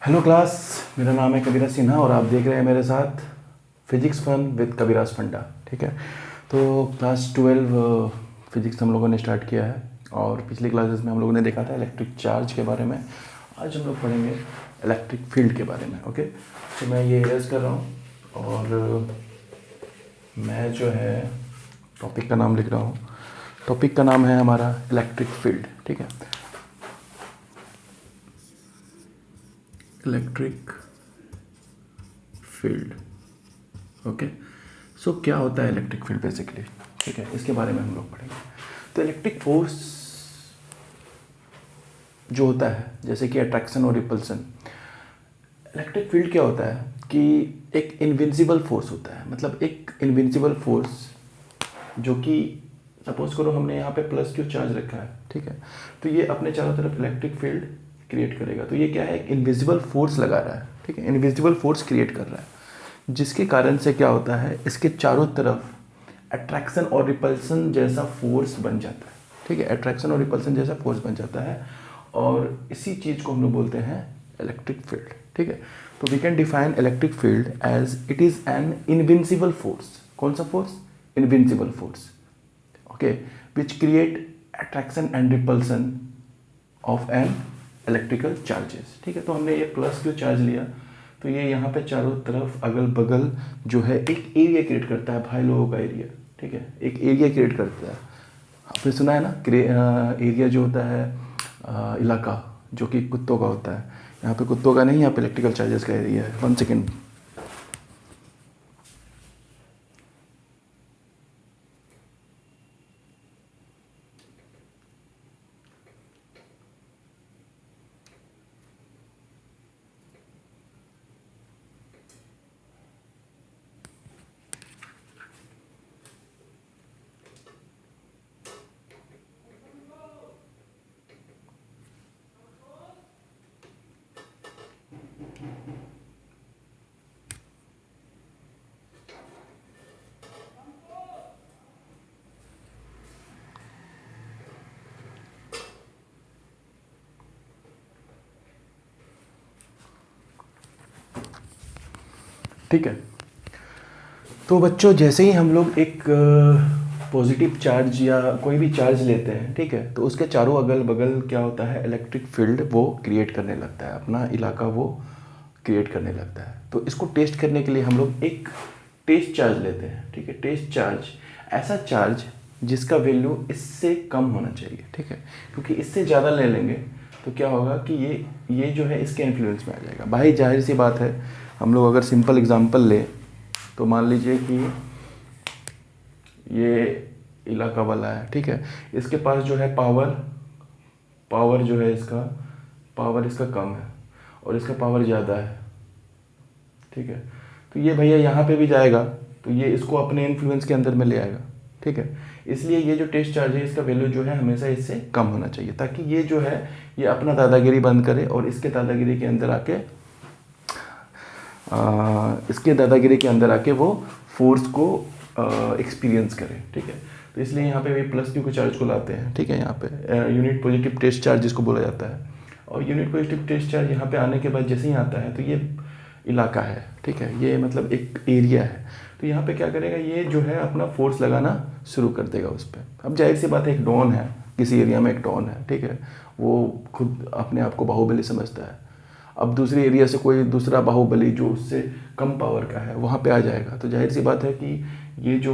Hello class, मेरा नाम है कबीरा सिन्हा और आप देख रहे हैं मेरे साथ फिजिक्स फन विद कबीराज फंडा। ठीक है, तो क्लास 12 फिजिक्स हम लोगों ने स्टार्ट किया है और पिछली क्लासेस में हम लोगों ने देखा था इलेक्ट्रिक चार्ज के बारे में। आज हम लोग पढ़ेंगे इलेक्ट्रिक फील्ड के बारे में। ओके, तो मैं ये इरेज कर रहा हूँ और मैं जो है टॉपिक का नाम लिख रहा हूँ। टॉपिक का नाम है हमारा इलेक्ट्रिक फील्ड। ठीक है, इलेक्ट्रिक फील्ड। ओके, सो क्या होता है इलेक्ट्रिक फील्ड बेसिकली। ठीक है, इसके बारे में हम लोग पढ़ेंगे। तो इलेक्ट्रिक फोर्स जो होता है जैसे कि अट्रैक्शन और रिपल्सन, इलेक्ट्रिक फील्ड क्या होता है कि एक इनविंसिबल फोर्स होता है। मतलब एक इनविंसिबल फोर्स जो कि सपोज करो हमने यहाँ पे प्लस क्यू चार्ज रखा है। ठीक है, तो ये अपने चारों तरफ इलेक्ट्रिक फील्ड क्रिएट करेगा। तो ये क्या है, एक इनविजिबल फोर्स लगा रहा है। ठीक है, इनविजिबल फोर्स क्रिएट कर रहा है, जिसके कारण से क्या होता है, इसके चारों तरफ अट्रैक्शन और रिपल्सन जैसा फोर्स बन जाता है। ठीक है, अट्रैक्शन और रिपल्सन जैसा फोर्स बन जाता है और इसी चीज़ को हम लोग बोलते हैं इलेक्ट्रिक फील्ड। ठीक है, तो we can define electric field as it is an invincible force. कौन सा force? Invincible force. Okay, which create attraction and repulsion of an electrical charges. ठीक है, तो हमने ये प्लस क्यू चार्ज लिया तो ये यहाँ पे चारों तरफ अगल बगल जो है एक एरिया क्रिएट करता है, भाई लोगों का एरिया। ठीक है, एक एरिया क्रिएट करता है। आपने सुना है ना, एरिया जो होता है इलाका जो कि कुत्तों का होता है। यहाँ पे कुत्तों का नहीं, यहाँ पे इलेक्ट्रिकल चार्जेस का एरिया है। 1 सेकेंड। ठीक है, तो बच्चों जैसे ही हम लोग एक पॉजिटिव चार्ज या कोई भी चार्ज लेते हैं, ठीक है, तो उसके चारों अगल बगल क्या होता है, इलेक्ट्रिक फील्ड वो क्रिएट करने लगता है, अपना इलाका वो क्रिएट करने लगता है। तो इसको टेस्ट करने के लिए हम लोग एक टेस्ट चार्ज लेते हैं। ठीक है, टेस्ट चार्ज, ऐसा चार्ज जिसका वैल्यू इससे कम होना चाहिए। ठीक है, क्योंकि इससे ज़्यादा ले लेंगे तो क्या होगा कि ये जो है इसके इन्फ्लुएंस में आ जाएगा। भाई जाहिर सी बात है, हम लोग अगर सिंपल एग्जांपल ले तो मान लीजिए कि ये इलाका वाला है। ठीक है, इसके पास जो है पावर जो है इसका पावर इसका कम है और इसका पावर ज़्यादा है। ठीक है, तो ये भैया यहाँ पे भी जाएगा तो ये इसको अपने इन्फ्लुएंस के अंदर में ले आएगा। ठीक है, इसलिए ये जो टेस्ट चार्ज है इसका वैल्यू जो है हमेशा इससे कम होना चाहिए, ताकि ये जो है ये अपना दादागिरी बंद करे और इसके दादागिरी के अंदर आके वो फोर्स को एक्सपीरियंस करे। ठीक है, तो इसलिए यहाँ पे वे प्लस क्यू के चार्ज को लाते हैं। ठीक है, यहाँ पे यूनिट पॉजिटिव टेस्ट चार्ज जिसको बोला जाता है। और यूनिट पॉजिटिव टेस्ट चार्ज यहाँ पे आने के बाद जैसे ही आता है तो ये इलाका है। ठीक है, ये मतलब एक एरिया है। तो यहाँ पे क्या करेगा, ये जो है अपना फोर्स लगाना शुरू कर देगा उस पर। अब जाहिर सी बात है, एक डॉन है, किसी एरिया में एक डॉन है। ठीक है, वो खुद अपने आप को बाहुबली समझता है। अब दूसरे एरिया से कोई दूसरा बाहुबली जो उससे कम पावर का है वहाँ पे आ जाएगा, तो जाहिर सी बात है कि ये जो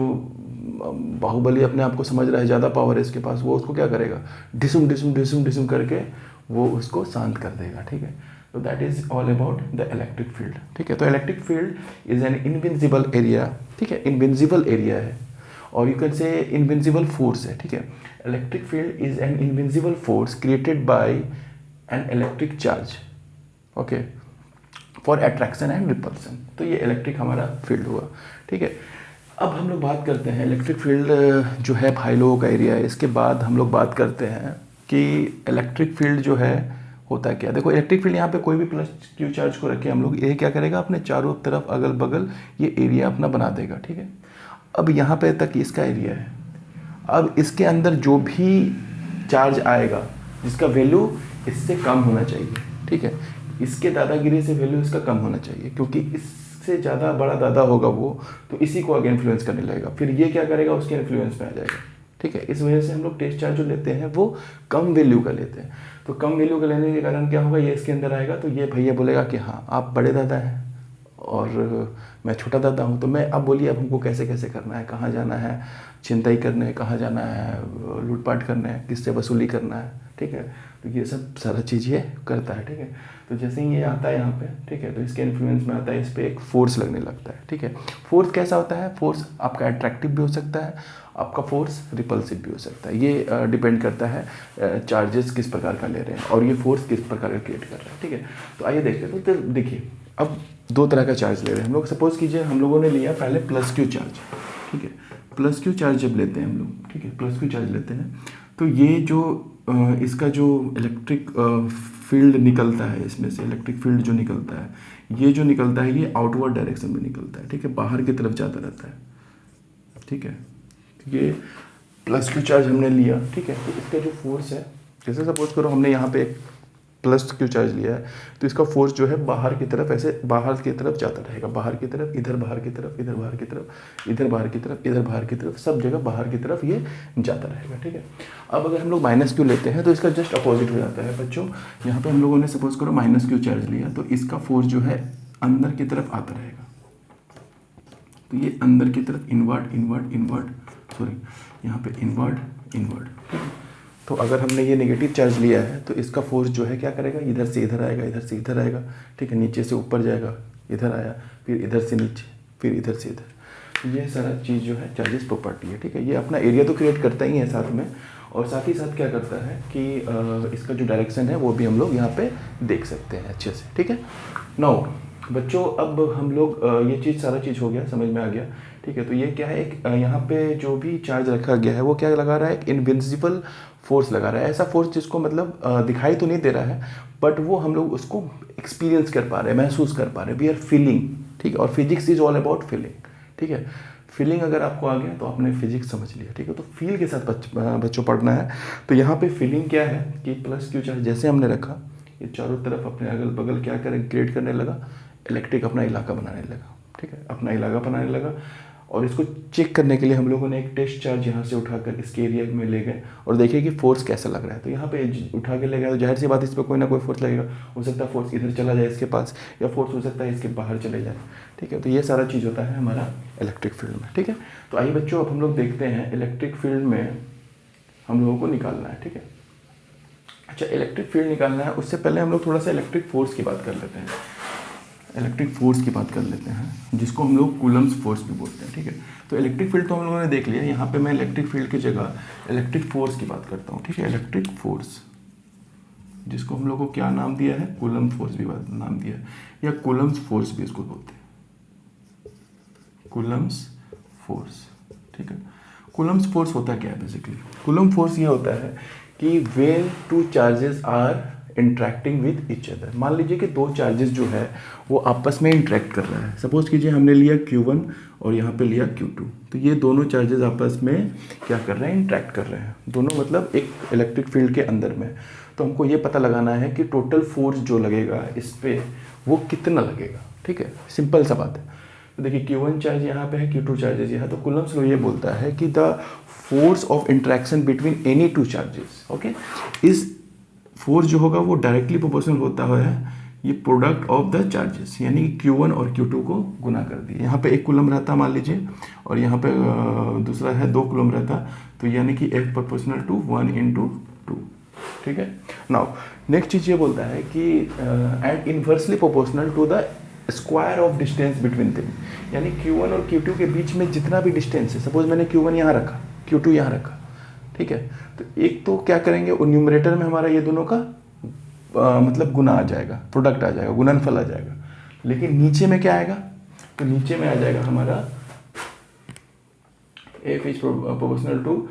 बाहुबली अपने आप को समझ रहा है, ज़्यादा पावर है इसके पास, वो उसको क्या करेगा, डिसुम डिसुम डिसुम डिसुम करके वो उसको शांत कर देगा। ठीक है, तो that is all about the electric field. ठीक है, तो electric field is an invincible area. ठीक है, इनविंसिबल एरिया है और you can say invincible force है। ठीक है, electric field is an invincible force created by an electric charge. Okay, for attraction and repulsion. तो ये इलेक्ट्रिक हमारा फील्ड हुआ। ठीक है, अब हम लोग बात करते हैं इलेक्ट्रिक फील्ड जो है भाई लोगों का एरिया है। इसके बाद हम लोग बात करते हैं कि इलेक्ट्रिक फील्ड जो है होता है क्या। देखो, इलेक्ट्रिक फील्ड यहाँ पे कोई भी प्लस क्यू चार्ज को रखे हम लोग, ये क्या करेगा, अपने चारों तरफ अगल बगल ये एरिया अपना बना देगा। ठीक है, अब यहाँ पे तक इसका एरिया है। अब इसके अंदर जो भी चार्ज आएगा जिसका वैल्यू इससे कम होना चाहिए। ठीक है, इसके दादागिरी से वैल्यू इसका कम होना चाहिए, क्योंकि इससे ज़्यादा बड़ा दादा होगा वो, तो इसी को आगे इन्फ्लुएंस करने लगेगा, फिर ये क्या करेगा, उसके इन्फ्लुएंस में आ जाएगा। ठीक है, इस वजह से हम लोग टेस्ट चार्ज जो लेते हैं वो कम वैल्यू का लेते हैं। तो कम वैल्यू का लेने के कारण क्या होगा, ये इसके अंदर आएगा, तो ये भैया बोलेगा कि हाँ आप बड़े दादा हैं और मैं छोटा दादा हूँ, तो मैं अब बोलिए अब हमको कैसे कैसे करना है, कहाँ जाना है, चिंता ही करने है, कहाँ जाना है, लूटपाट करना है, किससे वसूली करना है। ठीक है, तो ये सब सारा चीज़ ये करता है। ठीक है, तो जैसे ही ये आता है यहाँ पे, ठीक है, तो इसके इन्फ्लुएंस में आता है, इस पर एक फोर्स लगने लगता है। ठीक है, फोर्स कैसा होता है, फोर्स आपका अट्रैक्टिव भी हो सकता है, आपका फोर्स रिपल्सिव भी हो सकता है। ये डिपेंड करता है चार्जेस किस प्रकार का ले रहे हैं और ये फोर्स किस प्रकार का क्रिएट कर रहा है। ठीक है, तो आइए देखते हैं। तो देखिए अब दो तरह का चार्ज ले रहे हैं हम लोग। सपोज कीजिए हम लोगों ने लिया पहले प्लस क्यू चार्ज। ठीक है, प्लस क्यू चार्ज जब लेते हैं हम लोग, ठीक है, प्लस क्यू चार्ज लेते हैं, तो ये जो इसका जो इलेक्ट्रिक फील्ड निकलता है, इसमें से इलेक्ट्रिक फील्ड जो निकलता है, ये जो निकलता है ये आउटवर्ड डायरेक्शन में निकलता है। ठीक है, बाहर की तरफ जाता रहता है। ठीक है, ये प्लस क्यू चार्ज हमने लिया। ठीक है, तो इसका जो फोर्स है, जैसे सपोज करो हमने यहाँ पे प्लस क्यू चार्ज लिया है, तो इसका फोर्स जो है बाहर की तरफ, ऐसे बाहर की तरफ जाता रहेगा, बाहर की तरफ, इधर बाहर की तरफ, इधर बाहर की तरफ, इधर बाहर की तरफ, इधर बाहर की तरफ, सब जगह बाहर की तरफ ये जाता रहेगा। ठीक है, अब अगर हम लोग माइनस क्यू लेते हैं तो इसका जस्ट अपोजिट हो जाता है बच्चों। यहाँ पे हम लोगों ने सपोज करो माइनस क्यू चार्ज लिया, तो इसका फोर्स जो है अंदर की तरफ आता रहेगा, तो ये अंदर की तरफ इनवर्ड इनवर्ड इनवर्ड, सॉरी यहाँ पे इनवर्ड इनवर्ड। तो अगर हमने ये नेगेटिव चार्ज लिया है तो इसका फोर्स जो है क्या करेगा, इधर से इधर आएगा, इधर से इधर आएगा। ठीक है, नीचे से ऊपर जाएगा, इधर आया, फिर इधर से नीचे, फिर इधर से इधर। ये सारा चीज़ जो है चार्जेस प्रॉपर्टी है। ठीक है, ये अपना एरिया तो क्रिएट करता ही है साथ में, और साथ ही साथ क्या करता है कि इसका जो डायरेक्शन है वो भी हम लोग यहाँ पे देख सकते हैं अच्छे से। ठीक है, नाउ बच्चों अब हम लोग ये चीज़ सारा चीज़ हो गया, समझ में आ गया। ठीक है, तो ये क्या है, एक यहाँ पे जो भी चार्ज रखा गया है वो क्या लगा रहा है, एक इनविजिबल फोर्स लगा रहा है। ऐसा फोर्स जिसको मतलब दिखाई तो नहीं दे रहा है, बट वो हम लोग उसको एक्सपीरियंस कर पा रहे हैं, महसूस कर पा रहे हैं, वी आर फीलिंग। ठीक है, और physics is all about feeling. ठीक है, फीलिंग अगर आपको आ गया तो आपने फिजिक्स समझ लिया। ठीक है, तो फील के साथ बच्चों पढ़ना है। तो यहाँ पे फीलिंग क्या है कि प्लस क्यू चार्ज जैसे हमने रखा, ये चारों तरफ अपने अगल बगल क्या करें, क्रिएट करने लगा, इलेक्ट्रिक अपना इलाका बनाने लगा। ठीक है, अपना इलाका बनाने लगा, और इसको चेक करने के लिए हम लोगों ने एक टेस्ट चार्ज यहाँ से उठाकर इसके एरिया में ले गए और देखिए कि फोर्स कैसा लग रहा है। तो यहाँ पे उठा के ले गए तो जाहिर सी बात इस पर कोई ना कोई फोर्स लगेगा। हो सकता है फोर्स इधर चला जाए इसके पास, या फोर्स हो सकता है इसके बाहर चले जाए। ठीक है, तो ये सारा चीज़ होता है हमारा इलेक्ट्रिक फील्ड में। ठीक है, तो आइए बच्चों अब हम लोग देखते हैं इलेक्ट्रिक फील्ड में हम लोगों को निकालना है। ठीक है, अच्छा इलेक्ट्रिक फील्ड निकालना है, उससे पहले हम लोग थोड़ा सा इलेक्ट्रिक फोर्स की बात कर लेते हैं। इलेक्ट्रिक फोर्स की बात कर लेते हैं, जिसको हम लोग कूलम्स फोर्स भी बोलते हैं। ठीक है, तो इलेक्ट्रिक फील्ड तो हम लोगों ने देख लिया, यहाँ पे मैं इलेक्ट्रिक फील्ड की जगह इलेक्ट्रिक फोर्स की बात करता हूँ। ठीक है, इलेक्ट्रिक फोर्स, जिसको हम लोग को क्या नाम दिया है, कूलम फोर्स भी नाम दिया है, या कूलम्स फोर्स भी इसको बोलते हैं, कूलम्स फोर्स। ठीक है, कूलम्स फोर्स होता क्या है बेसिकली, कूलम फोर्स ये होता है कि when two charges are interacting with each other. मान लीजिए कि दो चार्जेस जो है वो आपस में इंटरेक्ट कर रहा है। सपोज कीजिए हमने लिया Q1 और यहाँ पे लिया Q2, तो ये दोनों चार्जेस आपस में क्या कर रहे हैं, इंटरेक्ट कर रहे हैं, दोनों मतलब एक इलेक्ट्रिक फील्ड के अंदर में। तो हमको ये पता लगाना है कि टोटल फोर्स जो लगेगा इस पर वो कितना लगेगा। ठीक है, सिंपल सा बात है। तो देखिए Q1 चार्ज यहाँ पे है, Q2 चार्जेस यहाँ, तो कूलम्स लॉ ये बोलता है कि the force of interaction between any two charges, okay, इस फोर्स जो होगा वो डायरेक्टली प्रोपोर्शनल होता है ये प्रोडक्ट ऑफ द चार्जेस, यानी Q1 और Q2 को गुना कर दिए। यहाँ पे 1 कूलम रहता मान लीजिए, और यहाँ पे दूसरा है 2 कूलम रहता, तो यानी कि F प्रोपोर्शनल टू 1 × 2। ठीक है, नाउ नेक्स्ट चीज़ ये बोलता है कि and inversely proportional to the square of distance between them, यानी Q1 और Q2 के बीच में जितना भी डिस्टेंस है, सपोज मैंने Q1 यहाँ रखा, Q2 यहाँ रखा। ठीक है, तो एक तो क्या करेंगे, वो न्यूमरेटर में हमारा ये दोनों का मतलब गुना आ जाएगा, प्रोडक्ट आ जाएगा, गुणनफल आ जाएगा। लेकिन नीचे में क्या आएगा, तो नीचे में आ जाएगा हमारा F is proportional to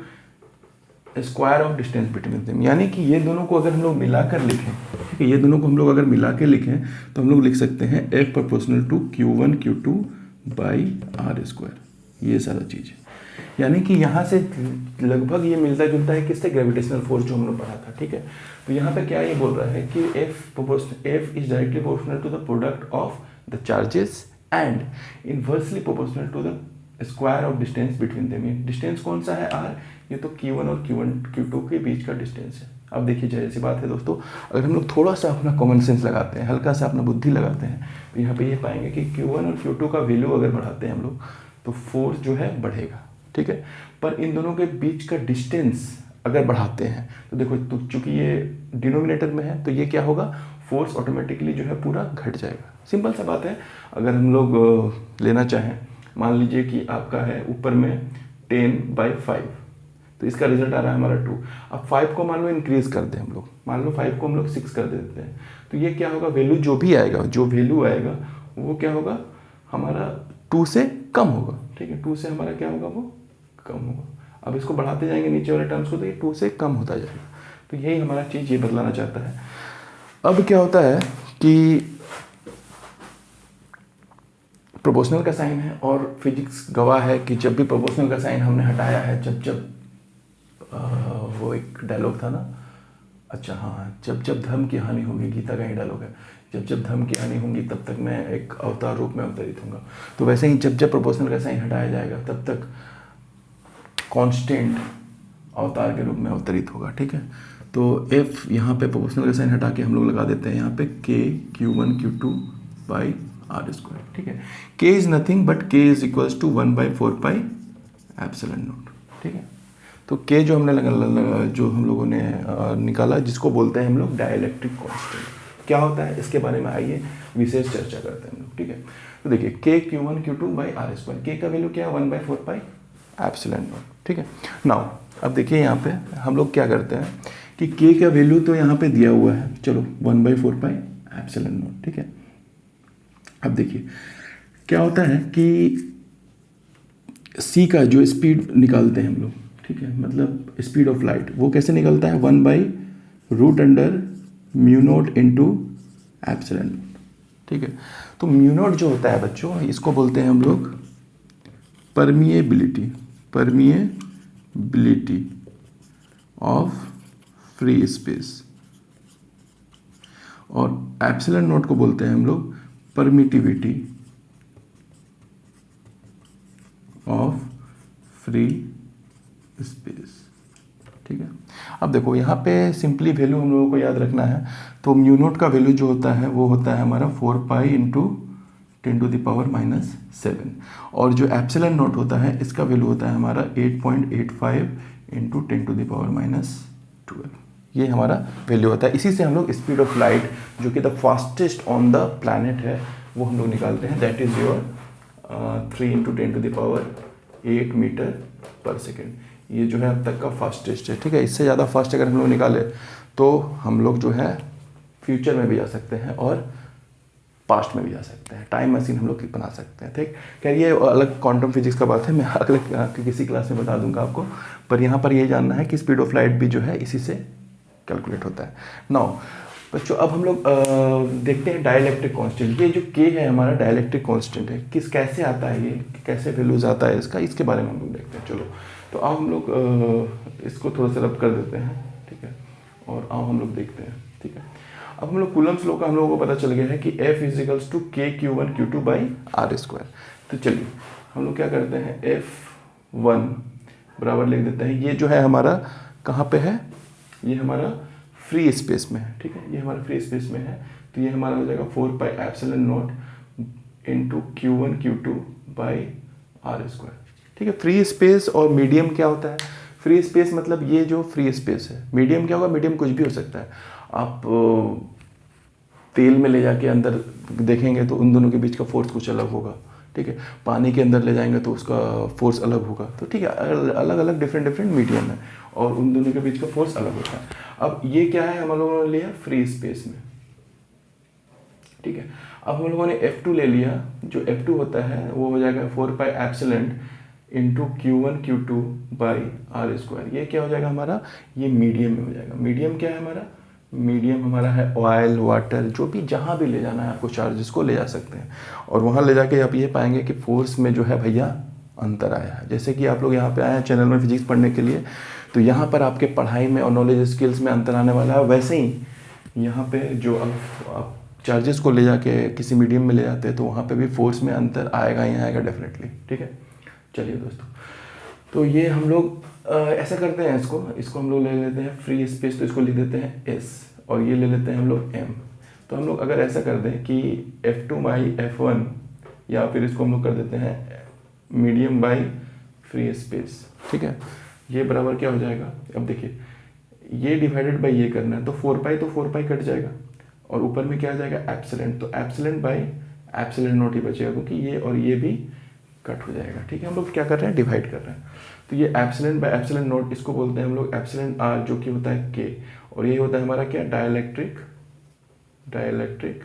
square of distance between them, यानी कि ये दोनों को अगर हम लोग मिलाकर लिखें, ठीक है, ये दोनों को हम लोग अगर मिला के लिखें तो हम लोग लिख सकते हैं F proportional to Q1 Q2 by R²। ये सारा चीज़ है। यानी कि यहाँ से लगभग ये मिलता जुलता है किससे, ग्रेविटेशनल फोर्स जो हम लोग पढ़ा था, ठीक है। तो यहाँ पे क्या ये बोल रहा है कि F is directly proportional to the product of the charges and inversely proportional to the square of distance between them. Distance कौन सा है, R, ये तो Q1 और Q2 के बीच का डिस्टेंस है। अब देखिए जैसी बात है दोस्तों, अगर हम लोग थोड़ा सा अपना कॉमन सेंस लगाते हैं, हल्का सा अपना बुद्धि लगाते हैं, तो यहाँ पे ये पाएंगे कि Q1 और Q2 का वैल्यू अगर बढ़ाते हैं हम लोग तो फोर्स जो है बढ़ेगा, ठीक है। पर इन दोनों के बीच का डिस्टेंस अगर बढ़ाते हैं तो देखो, तो चूंकि ये डिनोमिनेटर में है तो ये क्या होगा, फोर्स ऑटोमेटिकली जो है पूरा घट जाएगा। सिंपल सा बात है। अगर हम लोग लेना चाहें, मान लीजिए कि आपका है ऊपर में 10/5, तो इसका रिजल्ट आ रहा है हमारा 2। अब 5 को मान लो इंक्रीज कर दें हम लोग, मान लो 5 को हम लोग 6 कर देते हैं, तो ये क्या होगा, वैल्यू जो भी आएगा, जो वैल्यू आएगा वो क्या होगा, हमारा 2 से कम होगा, ठीक है। 2 से हमारा क्या होगा, वो कम होगा। अब इसको बढ़ाते जाएंगे नीचे वाले टर्म्स को, तो ये 2 से कम होता जाएगा। तो यही हमारा चीज़ ये बदलाना चाहता है। अब क्या होता है कि प्रोपोर्शनल का साइन है, और फिजिक्स गवाह है कि जब भी प्रोपोर्शनल का साइन हमने हटाया है, जब वो एक डायलॉग था ना, अच्छा हाँ, जब धर्म की हानि होगी, गीता का ही डायलॉग है, जब धर्म की हानि होगी तब तक मैं एक अवतार रूप में अवतरित होऊंगा। तो वैसे ही जब प्रोपोर्शनल का साइन हटाया जाएगा तब तक कांस्टेंट अवतार के रूप में अवतरित होगा, ठीक है। तो F यहाँ पे प्रोपोर्शनल का साइन हटा के हम लोग लगा देते हैं यहाँ पे K Q1 Q2 by R square, ठीक है। K is nothing but K is equals to 1/4 pi epsilon naught, ठीक है। तो K जो हमने जो हम लोगों ने निकाला, जिसको बोलते हैं हम लोग डाइलेक्ट्रिक कांस्टेंट। क्या होता है इसके बारे में आइए विशेष चर्चा करते हैं हम लोग, ठीक है। तो देखिए K Q1 Q2 by R square, K का वैल्यू क्या है, 1/4 पाई एप्सिलॉन नॉट, ठीक है। नाउ अब देखिए यहाँ पे हम लोग क्या करते हैं कि K का वैल्यू तो यहाँ पे दिया हुआ है, चलो 1/4 पाई एप्सिलॉन नॉट, ठीक है। अब देखिए क्या होता है कि C का जो स्पीड निकालते हैं हम लोग, ठीक है, मतलब स्पीड ऑफ लाइट, वो कैसे निकलता है, 1/√μ0 इंटू एप्सिलॉन नॉट, ठीक है। तो μ0 जो होता है बच्चों, इसको बोलते हैं हम लोग परमिएबिलिटी ऑफ फ्री स्पेस, और एप्सिलॉन नॉट को बोलते हैं हम लोग परमिटिविटी ऑफ फ्री स्पेस, ठीक है। अब देखो यहाँ पे सिंपली वैल्यू हम लोगों को याद रखना है। तो μ0 का वैल्यू जो होता है वो होता है हमारा 4 पाई इंटू 10⁻⁷, और जो एप्सिलॉन नॉट होता है इसका वैल्यू होता है हमारा 8.85 इंटू 10⁻12। ये हमारा वैल्यू होता है। इसी से हम लोग स्पीड ऑफ लाइट, जो कि the fastest on the planet है, वो हम लोग निकालते हैं। That is your 3 into 10⁸ metre per second. ये जो है अब तक का फास्टेस्ट है, ठीक है। इससे ज़्यादा फास्ट अगर हम लोग निकाले तो हम लोग जो है फ्यूचर में भी जा सकते हैं और पास्ट में भी जा सकते हैं। टाइम मशीन हम लोग बना सकते हैं, ठीक। खैर ये अलग क्वांटम फिजिक्स का बात है, मैं अगले किसी क्लास में बता दूंगा आपको। पर यहाँ पर ये जानना है कि स्पीड ऑफ लाइट भी जो है इसी से कैलकुलेट होता है। नाउ बच्चों अब हम लोग देखते हैं डाइलेक्ट्रिक कांस्टेंट। ये जो K है हमारा डाइलेक्ट्रिक कांस्टेंट है, कैसे आता है, ये कैसे वैल्यूज आता है इसका, इसके बारे में हम लोग देखते हैं। चलो तो अब हम लोग इसको थोड़ा सा रब कर देते हैं, ठीक है, और अब हम लोग देखते हैं, ठीक है। अब हम लोग कूलम्स लॉ का हम लोगों को पता चल गया है कि F equals to K Q1 Q2 by R square. तो चलिए हम लोग क्या करते हैं, F1 बराबर लिख देते हैं। ये जो है हमारा कहाँ पे है, ये हमारा फ्री स्पेस में है, ठीक है। ये हमारा फ्री स्पेस में है, तो ये हमारा हो जाएगा 4 पाई epsilon not into Q1 Q2 by R square, ठीक है। फ्री स्पेस और मीडियम क्या होता है, फ्री स्पेस मतलब ये जो फ्री स्पेस है। मीडियम क्या होगा, मीडियम कुछ भी हो सकता है। आप तेल में ले जाके अंदर देखेंगे तो उन दोनों के बीच का फोर्स कुछ अलग होगा, ठीक है। पानी के अंदर ले जाएंगे तो उसका फोर्स अलग होगा, तो ठीक है, अलग अलग डिफरेंट मीडियम है और उन दोनों के बीच का फोर्स अलग होता है। अब ये क्या है, हम लोगों ने लिया फ्री स्पेस में, ठीक है। अब हम लोगों ने F2 ले लिया, जो F2 होता है वो हो जाएगा 4 pi epsilon into Q1 Q2 by R square. ये क्या हो जाएगा हमारा, ये मीडियम में हो जाएगा। मीडियम क्या है हमारा, मीडियम हमारा है ऑयल, वाटर, जो भी जहाँ भी ले जाना है आपको चार्जेस को ले जा सकते हैं, और वहाँ ले जाके आप ये पाएंगे कि फोर्स में जो है भैया अंतर आया है। जैसे कि आप लोग यहाँ पे आए हैं चैनल में फिजिक्स पढ़ने के लिए, तो यहाँ पर आपके पढ़ाई में और नॉलेज स्किल्स में अंतर आने वाला है। वैसे ही यहाँ पे जो आप चार्जेस को ले जाके किसी मीडियम में ले जाते हैं तो वहाँ पे भी फोर्स में अंतर आएगा ही आएगा डेफिनेटली, ठीक है। चलिए दोस्तों, तो ये हम लोग ऐसा करते हैं, इसको हम लोग ले लेते हैं फ्री स्पेस, तो इसको लिख देते हैं एस, और ये ले लेते हैं हम लोग एम। तो हम लोग अगर ऐसा कर दें कि F2 बाई F1, या फिर इसको हम लोग कर देते हैं मीडियम बाई फ्री स्पेस, ठीक है। ये बराबर क्या हो जाएगा, अब देखिए ये डिवाइडेड बाई ये करना है, तो 4 पाई तो 4 पाई कट जाएगा, और ऊपर में क्या आ जाएगा एप्सिलॉन, तो एप्सिलॉन बाई एप्सिलॉन नॉट ही बचेगा, क्योंकि ये और ये भी कट हो जाएगा, ठीक है। हम लोग क्या कर रहे हैं, डिवाइड कर रहे हैं। तो ये एप्सिलॉन बाई एप्सिलॉन नॉट, इसको बोलते हैं हम लोग एप्सिलॉन आर, जो कि होता है के, और ये होता है हमारा क्या, डाइलेक्ट्रिक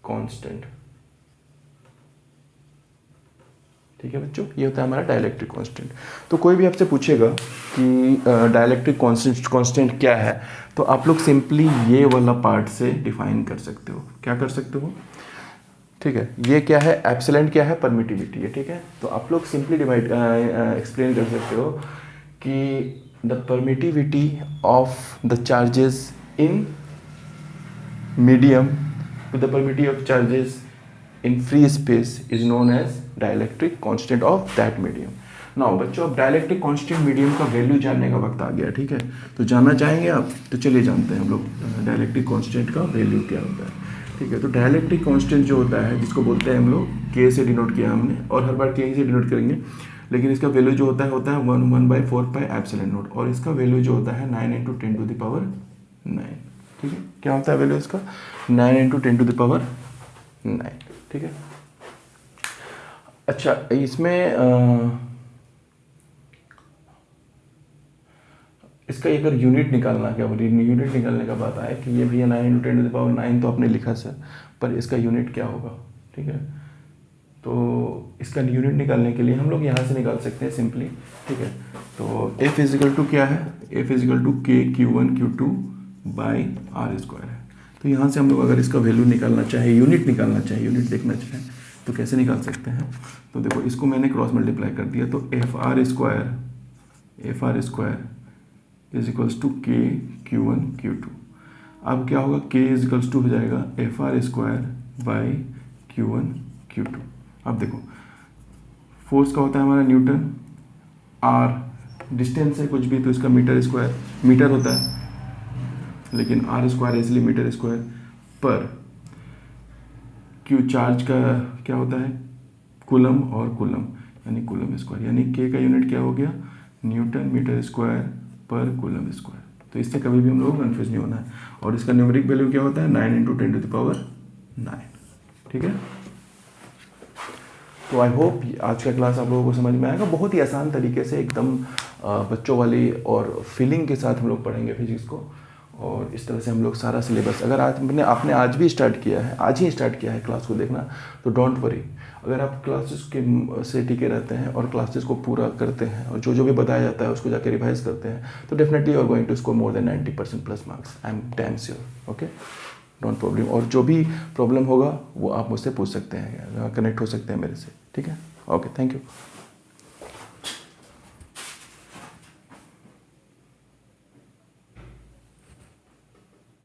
कांस्टेंट, ठीक है बच्चों, ये होता है हमारा डाइलेक्ट्रिक कांस्टेंट। तो कोई भी आपसे पूछेगा कि डाइलेक्ट्रिक कांस्टेंट क्या है, तो आप लोग सिंपली ये वाला पार्ट से डिफाइन कर सकते हो। क्या कर सकते हो, ठीक है। ये क्या है, एप्सिलॉन क्या है, परमिटिविटी है, ठीक है। तो आप लोग सिंपली एक्सप्लेन कर सकते हो कि the permittivity of the charges in medium to the permittivity of charges in free space is known as dielectric constant of that medium. Now बच्चों, अब डायलैक्ट्रिक कांस्टेंट मीडियम का वैल्यू जानने का वक्त आ गया, ठीक है। तो जानना चाहेंगे आप, तो चलिए जानते हैं हम लोग डायलैक्ट्रिक कांस्टेंट का वैल्यू क्या होता है, ठीक है। तो डायलैक्ट्रिक कांस्टेंट जो होता है, जिसको बोलते हैं हम लोग, के से डिनोट किया हमने, और हर बार के से डिनोट करेंगे, लेकिन इसका वैल्यू जो होता है 1/4 पाई एप्सिलॉन नॉट, और इसका वैल्यू जो होता है 9 × 10⁹, ठीक है। क्या होता है वैल्यू इसका, 9 × 10⁹, ठीक है। अच्छा, इसमें इसका अगर यूनिट निकालना, क्या यूनिट निकालने का बात आया कि ये भैया 9 × 10⁹ तो आपने लिखा सर, पर इसका यूनिट क्या होगा, ठीक है। तो इसका यूनिट निकालने के लिए हम लोग यहाँ से निकाल सकते हैं सिंपली, ठीक है। तो F = क्या है, F = K Q1 Q2 by R² है। तो यहाँ से हम लोग अगर इसका वैल्यू निकालना चाहे, यूनिट निकालना चाहे, यूनिट देखना चाहे, तो कैसे निकाल सकते हैं। तो देखो, इसको मैंने क्रॉस मल्टीप्लाई कर दिया, तो FR² = K Q1 Q2। अब क्या होगा, K = हो जाएगा FR² बाई Q1 Q2। अब देखो, फोर्स का होता है हमारा न्यूटन, R डिस्टेंस है कुछ भी, तो इसका मीटर होता है, लेकिन R² इसलिए मीटर², पर Q चार्ज का क्या होता है, कूलम और कूलम, यानी कूलम², यानी K का यूनिट क्या हो गया, न्यूटन मीटर² पर कूलम²। तो इससे कभी भी हम लोग कन्फ्यूज नहीं होना है। और इसका न्यूमेरिक वैल्यू क्या होता है, 9 × 10⁹, ठीक है। तो आई होप आज का क्लास आप लोगों को समझ में आएगा। बहुत ही आसान तरीके से, एकदम बच्चों वाली और फीलिंग के साथ हम लोग पढ़ेंगे फिजिक्स को, और इस तरह से हम लोग सारा सिलेबस, अगर आपने आज भी स्टार्ट किया है, आज ही स्टार्ट किया है क्लास को देखना, तो डोंट वरी। अगर आप क्लासेस के से टिके रहते हैं और क्लासेस को पूरा करते हैं, और जो भी बताया जाता है उसको जाके रिवाइज करते हैं, तो definitely you are going to score more than 90% plus marks. I am damn sure, okay, don't problem. और जो भी प्रॉब्लम होगा वो आप मुझसे पूछ सकते हैं, कनेक्ट हो सकते हैं मेरे से, ठीक है। Okay, thank you.